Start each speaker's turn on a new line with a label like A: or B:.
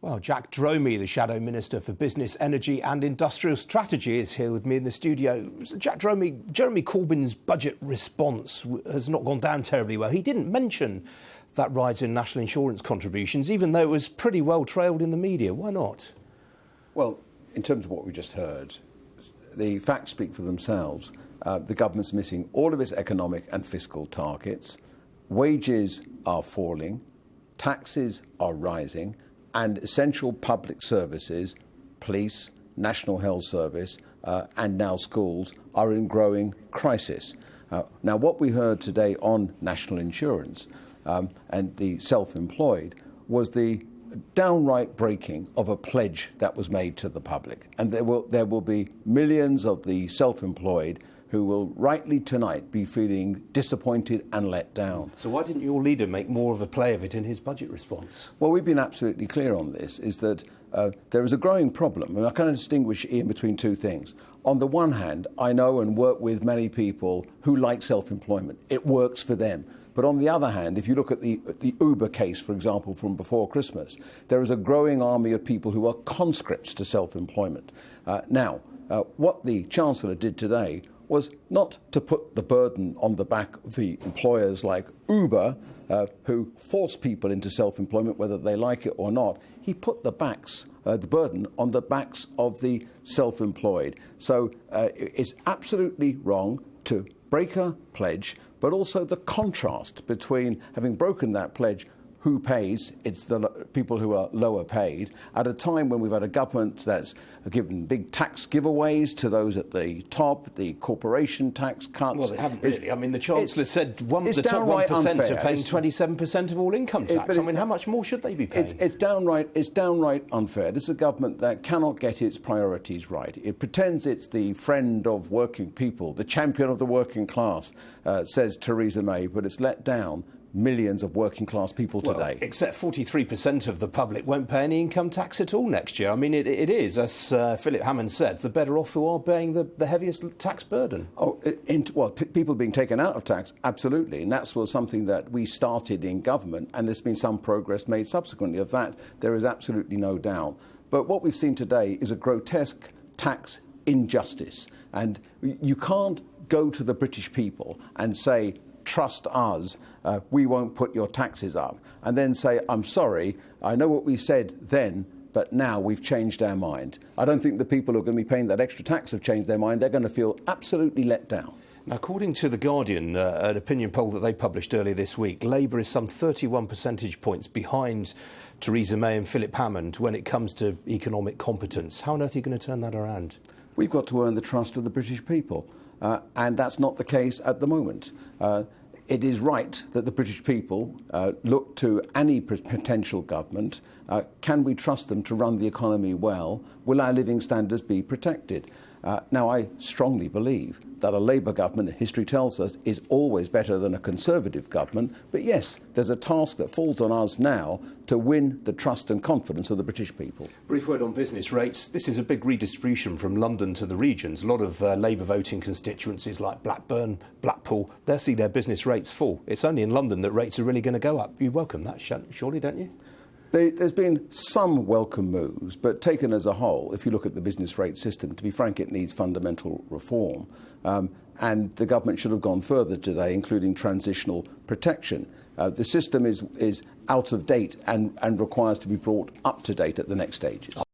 A: Well, Jack Dromey, the Shadow Minister for Business, Energy and Industrial Strategy, is here with me in the studio. Jack Dromey, Jeremy Corbyn's budget response has not gone down terribly well. He didn't mention that rise in national insurance contributions, even though it was pretty well trailed in the media. Why not?
B: Well, in terms of what we just heard, the facts speak for themselves. The government's missing all of its economic and fiscal targets. Wages are falling, taxes are rising, and essential public services, police, National Health Service, and now schools, are in growing crisis. Now, what we heard today on national insurance and the self-employed was the downright breaking of a pledge that was made to the public. And there will be millions of the self-employed who will rightly tonight be feeling disappointed and let down.
A: So why didn't your leader make more of a play of it in his budget response?
B: Well, we've been absolutely clear on this, is that there is a growing problem, and I kind of distinguish in between two things. On the one hand, I know and work with many people who like self-employment. It works for them. But on the other hand, if you look at the Uber case, for example, from before Christmas, there is a growing army of people who are conscripts to self-employment. Now, what the Chancellor did today was not to put the burden on the back of the employers like Uber, who force people into self-employment whether they like it or not. He put the burden on the backs of the self-employed. So it's absolutely wrong to break a pledge, but also the contrast between having broken that pledge. Who pays? It's the people who are lower paid, at a time when we've had a government that's given big tax giveaways to those at the top, the corporation tax cuts.
A: Well, they haven't really. I mean, the Chancellor said the top 1% are paying 27% of all income tax. I mean, how much more should they be paying?
B: It's downright unfair. This is a government that cannot get its priorities right. It pretends it's the friend of working people, the champion of the working class, says Theresa May, but it's let down millions of working class people today.
A: Well, except 43% of the public won't pay any income tax at all next year. I mean, it is, as Philip Hammond said, the better off who are paying the heaviest tax burden.
B: People being taken out of tax, absolutely. And that was something that we started in government, and there's been some progress made subsequently. Of that, there is absolutely no doubt. But what we've seen today is a grotesque tax injustice. And you can't go to the British people and say, trust us, we won't put your taxes up, and then say, I'm sorry, I know what we said then, but now we've changed our mind. I don't think the people who are going to be paying that extra tax have changed their mind. They're going to feel absolutely let down.
A: Now, according to The Guardian, an opinion poll that they published earlier this week, Labour is some 31 percentage points behind Theresa May and Philip Hammond when it comes to economic competence. How on earth are you going to turn that around?
B: We've got to earn the trust of the British people, and that's not the case at the moment. It is right that the British people look to any potential government. Can we trust them to run the economy well? Will our living standards be protected? Now, I strongly believe that a Labour government, history tells us, is always better than a Conservative government. But yes, there's a task that falls on us now to win the trust and confidence of the British people.
A: Brief word on business rates. This is a big redistribution from London to the regions. A lot of Labour voting constituencies like Blackburn, Blackpool, they'll see their business rates fall. It's only in London that rates are really going to go up. You welcome that, surely, don't you?
B: There's been some welcome moves, but taken as a whole, if you look at the business rate system, to be frank, it needs fundamental reform. And the government should have gone further today, including transitional protection. The system is out of date and requires to be brought up to date at the next stages.